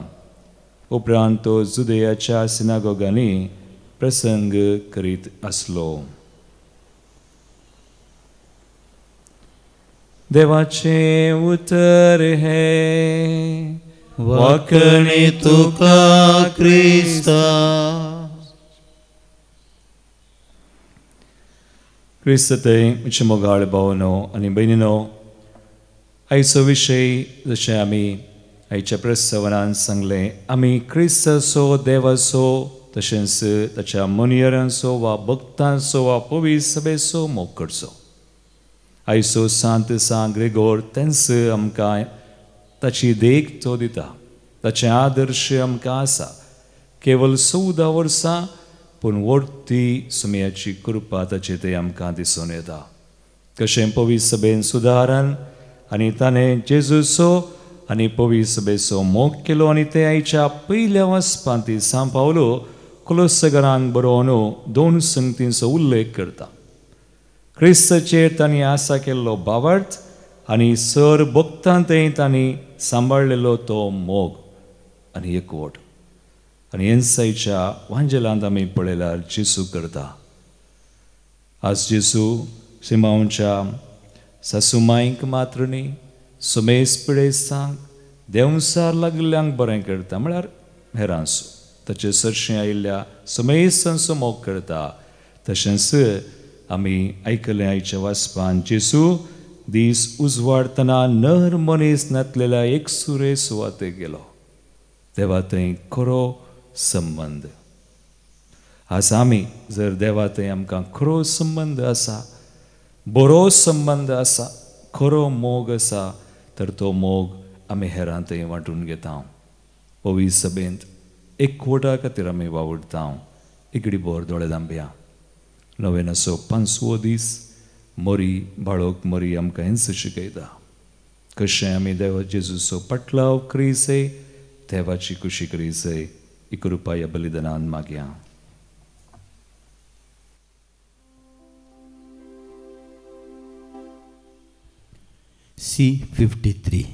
उपरांत तो जुदेयाच्या सिनागोगांनी प्रसंग करीत आसलो. देवाचे उतर हे वाकणे तुका क्रिस्ता. क्रिस्तय म्हजे मोगाळ भावनो आनी भयणीनो, आयचो विशय जशें आमी आयच्या प्रस्तावनांत सांगलें, आमी क्रिस्ताचो देवाचो तशेंच ताच्या मनयरांचो वा भक्तांचो वा पवित्र सभेचो मोग करचो. आयचो सांत सांत ग्रेगोर तेंच आमकां ताची देख तो दिता. ताचे आदर्श आमकां आसा. केवल 14 वर्सां पूण वर्ती सुमयाची कृपा ताचे ते आमकां दिसून येता. कशें पवित्र सभेन सुदारण आनी ताणें जेजूचो आनी पवित्र सभेचो मोग केलो आनी ते आयच्या पयल्या वचपांत ती सांपावलो कुलोसगरांक बरोवन 2 संगतींचो उल्लेख करता. क्रिस्ताचेर तांणी आसा केल्लो भावार्थ आनी सर भक्तांतय तांणी सांबाळलेलो तो मोग आनी एकवट. आनी एन्सायच्या वांजेलांत आमी पळयल्यार जेजू करता. आज जेजू सिमाऊंच्या सासूमायंक मात्र न्ही, सुमेस पिडेस्तांक देवसार लागल्ल्यांक बरें करता, म्हळ्यार हेरांचो ताचे सरशीं आयिल्ल्या सुमेसांचो मोग करता. तशेंच आमी आयकलें आयच्या वाचपान, जेजू दीस उजवाडतना नर मनीस नातलेल्या एक सुरे सुवातेक गेलो. देवा थंय खरो संबंद. आज आमी जर देवा थंय आमकां खरो संबंद आसा, बरो संबंद आसा, खरो मोग आसा, तर तो मोग आमी हेरां थंय वांटून घेता. पवित्र सभेंत एकवटा खातीर आमी वावुरता. इकडी बोर दोळे धांबया. नोवेनाचो 5वो दीस मोरी बाळोक मोरी आमकां हेंच शिकयता कशें आमी देवा जेजूचो पटलाव करीसय देवाची खुशी करीसय ही कृपा ह्या बलिदानान मागया. C53.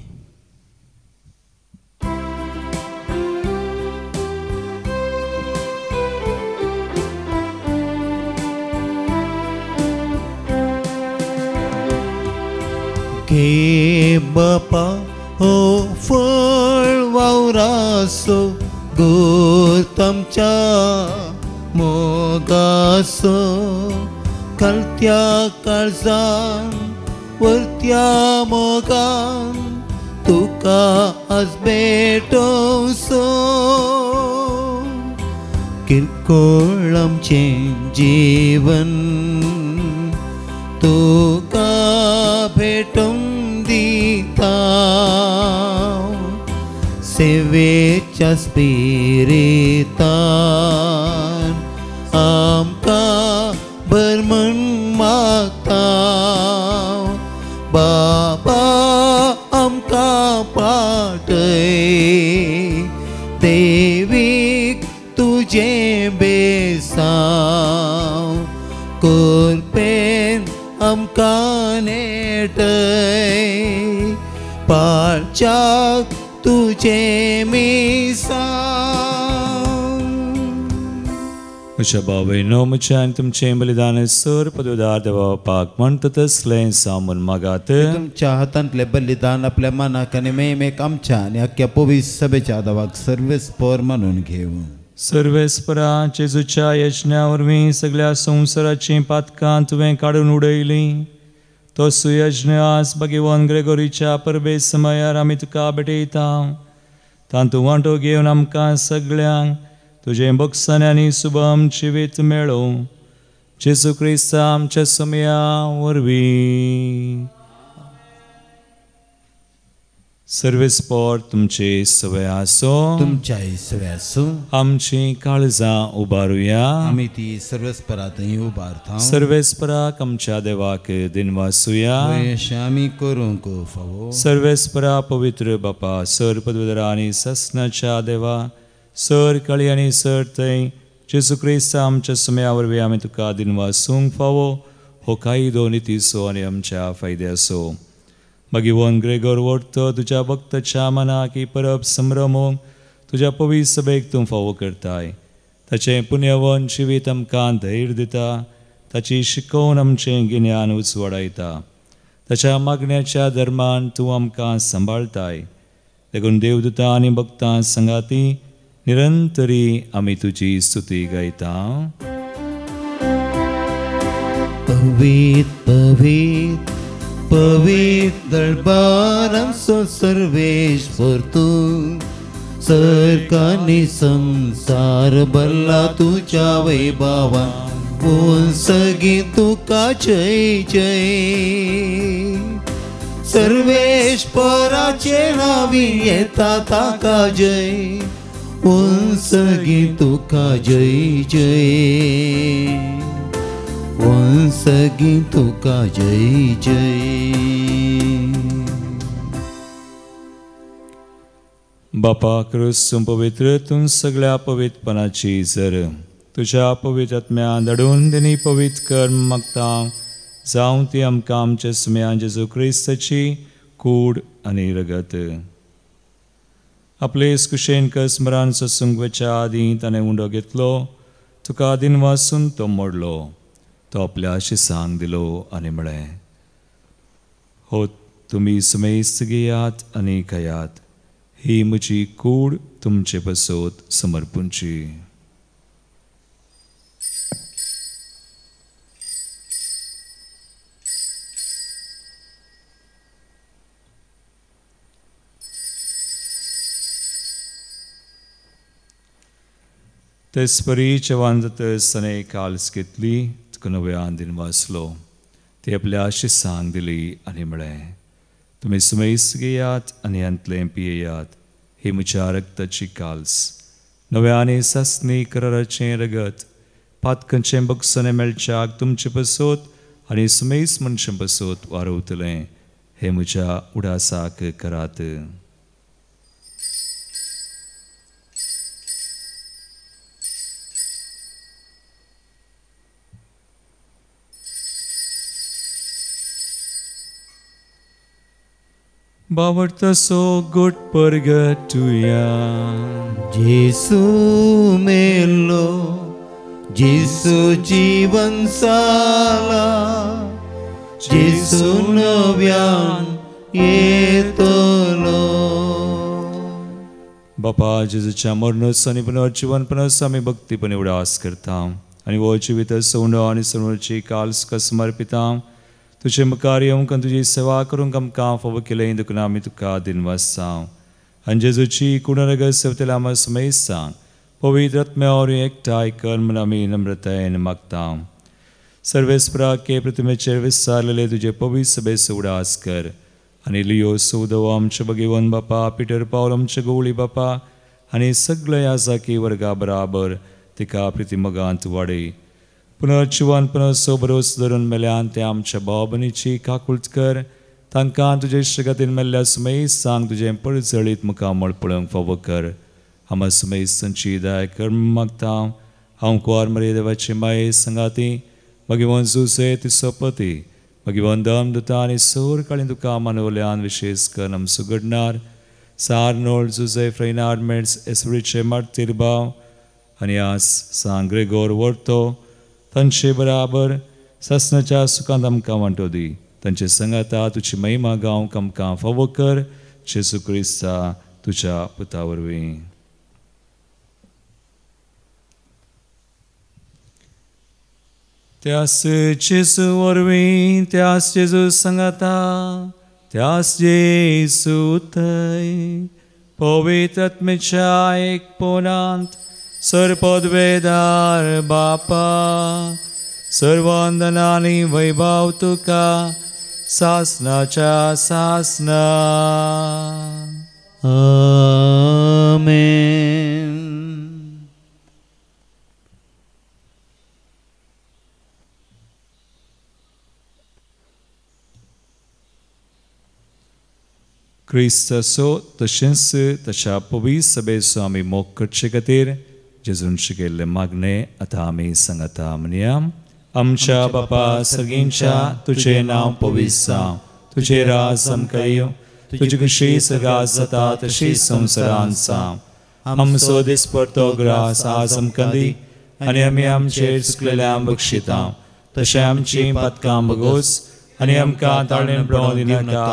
घे बापा हो फळ वावरासो गोर आमच्या मोगासो खालत्या काळजान वरत्या मोगान तुका आज भेटोसो किरकोळ आमचें जीवन तुका भेटून दिता सेवेच्या स्पिरितान आमकां भरमण मागता बाबा आमकां पाटय देवीक तुजें बेसांव कोरपेन आमकां नेटय पाळच्याक तुजें मिसांव. म्हज्या भावयनो म्हज्या आनी तुमचें बलिदान सर पदवेदार देवा बापाक म्हणटा तसलें सामून मागात. तुमच्या हातांतलें बलिदान आपल्या मनाक आनी मेमेक आमच्या आनी आख्या पवित्र सभेच्या देवाक सर्वेस्पर मानून घेवन सर्वेस्परा जेजूच्या यज्ञा वरवीं सगळ्या संवसाराचीं पातकां तुवें काडून उडयलीं. तो सुयज्ञ आज भगवान ग्रेगोरीच्या परबे समयार आमी तुका भेटयता. तातूंत वांटो घेवन आमकां सगळ्यांक तुजें बक्षण आनी सुभम जिवीत मेळो जेजू क्रिस्त आमच्या समया वरवीं. सर्वेस्पर तुमचे सवय आसो तुमच्या सवय आसूं आमची काळजां उबारुया आमी ती सर्वेस्परा थंय उबारता. सर्वेस्पराक आमच्या देवाक दिनवासुया. आमी करूंक फावो सर्वेस्परा पवित्र बापा सर पदवेदारा आनी ससनाच्या देवा सर काळी आनी सर थंय जेजू क्रिस्त आमच्या समया वरवीं आमी तुका दिनवासूंक फावो हो कायदो नितीसो आनी आमच्या फायद्याचो. भगवान ग्रेगोर वरतो तुज्या भक्ताच्या मनाक ही परब संभ्रमोवंक तुज्या पवित्र सभेक तूं फावो करताय. ताचें पुण्यवन जिवीत आमकां धैर्य दिता. ताची शिकोवन आमचें गिन्यान उजवाडायता. ताच्या मागण्याच्या धर्मान तूं आमकां सांबाळताय. देखून देवदूतां आनी भक्तां संगाती निरंतरी आमी तुजी स्तुती गायता. पवित्र पवित्र पवित्र दरबारांचो सर्वेश्वर तूं सरकानी संसार भरला तुज्या वैभवान उंचगी तुका जय जय. सर्वेश्वराचे नावी येता ताका जय उंचगी तुका जय जय उंचगी तुका जय जय. बापा क्रिस्तू पवित्र तूं सगळ्या पवित्रपणाची जर तुज्या पवित्र आत्म्यान धाडून तेणी पवित्र कर्म मागता जावं ती आमकां आमच्या सुम्यान जेजू क्रिस्ताची कूड आनी रगत. आपले कुशेन स्मरण सत्संगच्या आदीं ताणें उंडो घेतलो तुका दिनवासून तो मोडलो. तो आपल्या शिसांक दिलो आनी म्हळें हो तुमी सुमेस्त घेयात आनी खायात ही म्हजी कूड तुमचे बसोत समर्पूंची. तेस्परी चवांत सने काल्स घेतली तुका नव्यान दिन वाचलो. ती आपल्या शिसांक दिली आनी म्हळें तुमी सुमेस घेयात आनी अंतलें पियेयात ही म्हज्या रक्ताची काल्स नव्याने ससनी कराराचें रगत पातकांचें बक्षणें मेळच्याक तुमचे पसोत आनी सुमेस मनशां पासत वारोवतलें हे म्हज्या उडासाक करात. बावरतसो गोट परगटुया. जेसू मेलो जेसू जीवन साला जेसू नव्यान येतलो. बापा जेजूच्या मरणोत्सव आनी पुनर्जीवनपणाचो आमी भक्तीपणे उडास करता आनी हो जिवीत सोंडो आनी सोडची काल समर्पिता. तुजे मुखार येवंक आनी तुजी सेवा करूंक आमकां फावो केलें देखून आमी तुका दिनवासांव. आनी जेजूची कुणरग सेवतल्या आमी समेसां पवित्र आत्म्यावर एकठांय कर म्हूण आमी नम्रतायेन मागता. सर्वेस्परा के प्रतिमेचेर विस्तारलेले तुजे पवित्र सभेचो उडास कर आनी लियो सौदव आमचे भगिवन बापा पिटर पावल आमचे गवळी बापा आनी सगळे याजाकी वर्गा बराबर तिका प्रतिमगांत वाडय. पुनर्जीवनपणाचो भरोस धरून मेल्यान ते आमच्या भाव भयणीची काकुळट कर. तांकां तुजे इश्टगतीन मेल्ल्या सुमेस सांग तुजें पळजळीत मुखामळ पळोवंक फावो कर. आमा सुमेसांची दया कर मागता. हांव कुवार मरे देवाची माये संगाती भगिवन जुसे तिचो पती भगिवन दमदुता आनी सोर काळी तुका मानवल्यान विशेष कर आमचो घडणार. सारनोळ जुजे फ्रेनार्ड मेड्स एसवरीचे मार्तीर भाव आनी आज सांग ग्रेगोर वर्तो तांचे बराबर ससनाच्या सुखांत आमकां वांटो दी. तांचे संगाता तुजी महिमा गावंक आमकां फावो कर. जेजू क्रिस्ता तुज्या पुता वरवीं. त्यास जेजू वरवीं त्यास जेजू संगाता त्यास जेजू थंय पवित्र आत्मेच्या एकपणांत सर्पदवेदार बापा सर्वंदनानी वैभव तुका सासनाच्या सासना. आमेन. क्रिस्ताचो तशेंच ताच्या पवित्र सभेचो आमी मोग करचे खातीर जेजून शिकयल्ले मागणे आतां आमी सांगता म्हणया. आमच्या बापा सर्गींच्या तुझे नांव पवित्र जावं. तुझे राज आमकां येवं. तुजी कशी सगास जाता तशी संवसारांत जावं. आमचो दिसपडटो ग्रास आज आमकां दी आनी आमी आमचेर चुकलेल्यांक बक्षिता तशें आमची पातकां बगोस आनी आमकां ताळेन पडोवंक दिनाका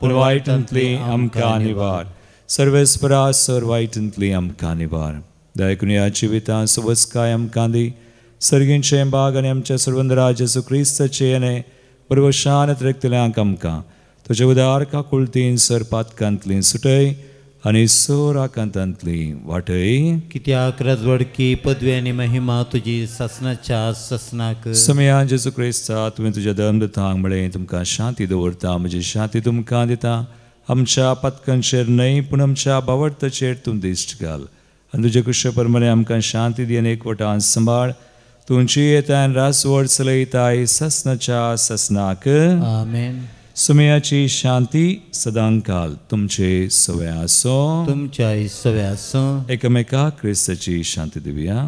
पूण वायटांतली आमकां निवार. सर्वेस्परा सर वायटांतली आमकां निवार. दयकून ह्या जिवितां सुवस्काय आमकां दी. सर्गींचे बाग आनी आमच्या सर्वंदरा जेजू क्रिस्ताचे येणे परवशान रक्तल्यांक आमकां तुजे उदार काकुळतीन सर पातकांतली सुटय आनी सोर आकांतांतली वाटय. कित्याक राजवडकी पदवी आनी महिमा तुजी ससनाच्या ससनाक. समया जेजू क्रिस्ता तुवें तुज्या धर्मदूतांक म्हळें तुमकां शांती दवरता म्हजी शांती तुमकां दिता. आमच्या पातकांचेर न्हय पूण आमच्या बावडताचेर तूं दिश्ट घाल आनी तुजे कुशे प्रमाणे आमकां शांती दी आनी एकवटान सांबाळ. तुमची येतान रासवड चलयताय ससनाच्या ससनाक. आमेन. सुमयाची शांती सदांकाल तुमचे सवे आसो. तुमच्या सव्या आसो. एकामेकाक क्रिस्ताची शांती दिवया.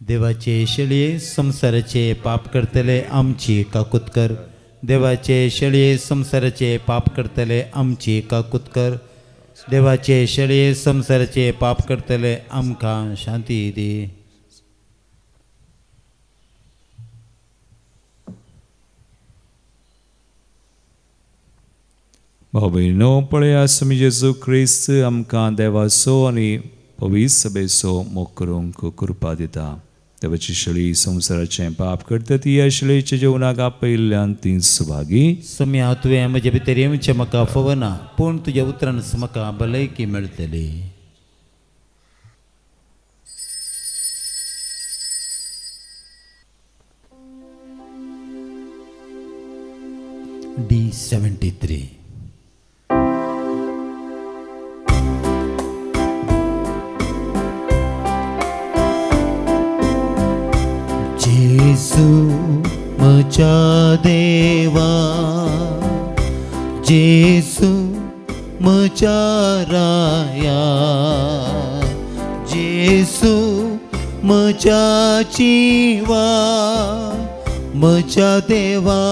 देवाचे शेळये संसाराचे पाप करतले आमची काकूत कर. देवाचे शेळये संसाराचे पाप करतले आमची काकूत कर. देवाचे शेळये संसाराचे पाप करतले आमकां शांती दी. भाव भयणो पळया समी जेजू क्रिस्त आमकां देवाचो आनी पवित्र सभेचो मोग करूंक कृपा दिता. देवाची शेळी संसाराचें पाप करता ती ह्या शेळयेच्या जेवणाक आपयल्ल्यान ती सुभागी. सम्या तुवें म्हजे भितर येवचें म्हाका फवना पूण तुज्या उतरान म्हाका भलायकी मेळटली. D73. म्हज्या देवा जेसू म्हज्या राया जेसू म्हज्या जिवा म्हज्या देवा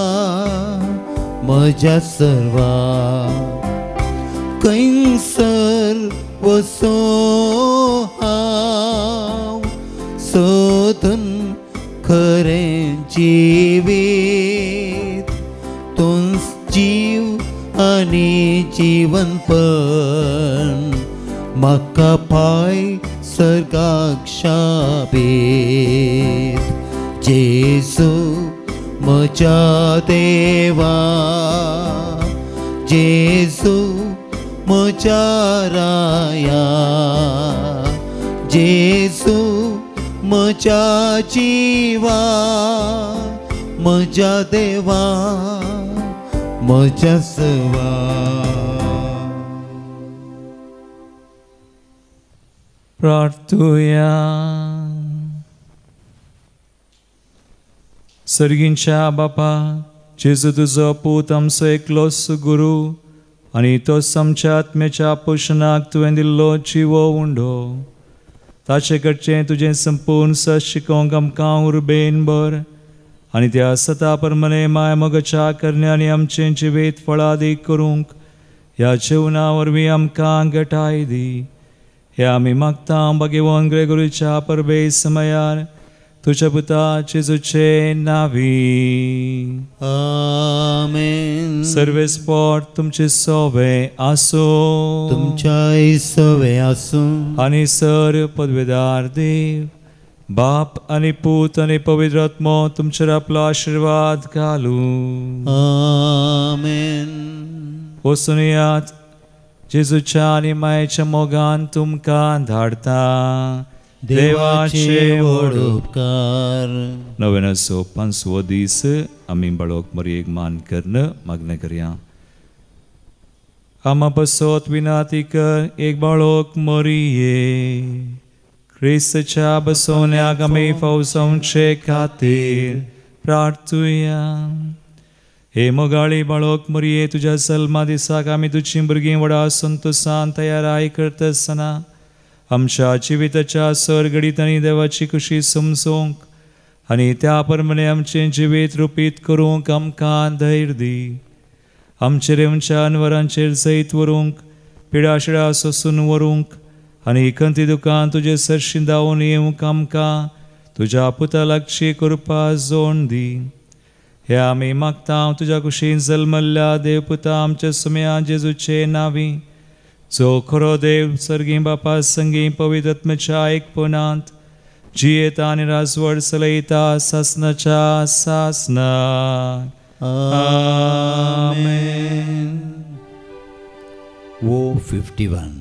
म्हज्या सर्वा कैंसर वसो हांव सोदून खरें जिवीत तोंच जीव आनी जीवनपण म्हाका पाय सर्गाक शाबीत जेसू म्हज्या देवा जेसू म्हज्या राया जेसू म्हज्या जिवा म्हज्या देवा म्हज्या सर्वा प्रार्थुया. सर्गींच्या बापा जेजू तुजो पूत आमचो एकलोच गुरू आनी तोच आमच्या आत्म्याच्या पोशणाक तुवें दिल्लो जिवो उंडो ताचे कडचें तुजें संपूर्ण सत शिकोवंक आमकां उर्बेन भर आनी त्या सता परमने माय मोगाच्या करण्यांनी आमचें जिवीत फळादीक करूंक ह्या जेवणा वरवीं आमकां घटाय दी. हे आमी मागता भगवान ग्रेगोरीच्या परबे समयार तुझ्या पुता जेजूचे नावी. आमेन. सर्वे स्पॉट तुमचे सोवे आसो तुमच्या सवे आसूं आनी सर पदवेदार देव बाप आनी पूत आनी पवित्र आत्मो तुमचेर आपलो आशीर्वाद घालू. आमेन. वचून जेजूच्या आनी मायेच्या मोगान तुमकां धाडता. देवाचे व्हड उपकार. नव्यानसो 5वो दीस आमी बाळोक मरयेक मान करण मागणें करया. आमा बसोत विनाती कर एक बाळोक मरिये क्रिस्तच्या बसोवण्याक आमी फावसावचे खातीर प्रार्थुया. हे मोगाळी बाळोक मरिये तुज्या सल्मा दिसाक आमी तुझीं भुरगीं व्हडा संतोशान तयाराय करता आसतना आमच्या जिविताच्या सर घडीत आनी देवाची खुशी समजूंक आनी त्या प्रमाणे आमचें जिवीत रुपीत करूंक आमकां धैर्य दी. आमचेर आमच्या अनवरांचेर जैत व्हरूंक पिडाशिडा सोसून व्हरूंक आनी खंती दुकान तुजे सरशीं धांवून येवंक आमकां तुज्या पुता लागची कृपा जोड दी. हे आमी मागता तुज्या कुशीन जल्मल्ल्या देवपुता आमच्या सुम्या जेजूचे नावी जो खरो देव सर्गी बापा संगी पवित्र आत्म्याच्या एकपणांत जियेता आनी राजवड चलयता सासनाच्या सासनाक. आमेन. वो 51.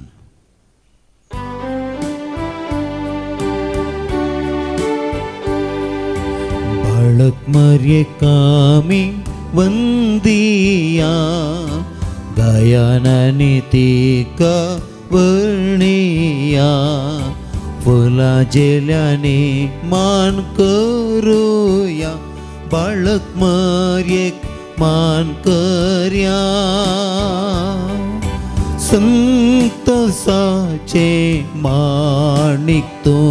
बाळक मर्येकामी वंदिया गायनानी तिका वर्णिया फुला जेल्याने मान करूया बाळक मर्येक मान करया. संतोषाचे माणिक तो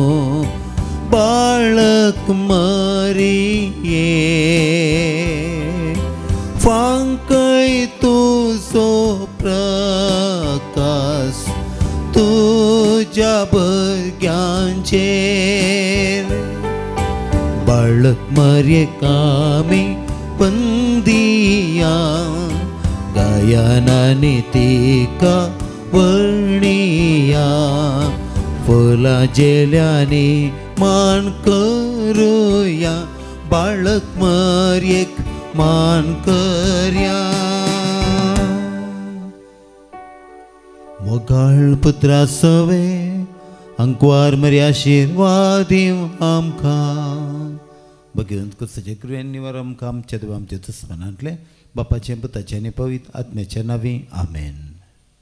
बाळक मरिये फांकय तुझो प्रकाश तुझ्या भुरग्यांचेर बाळक मर्येकामी पंदिया गायनानी तिका वर्णिया फुला जेल्यानी मान करूया बाळक मर्येक मान करया. मोगाळ पुत्रा सवे अंकवार मरी आशीर्वाद दिव आमकां भगवंत कुसाचे कृपेन निवार आमकां आमच्या देवा आमच्या दुस्मनांतले बापाचे पुताचे आनी पवित्र आत्म्याच्या नांवी आमेन.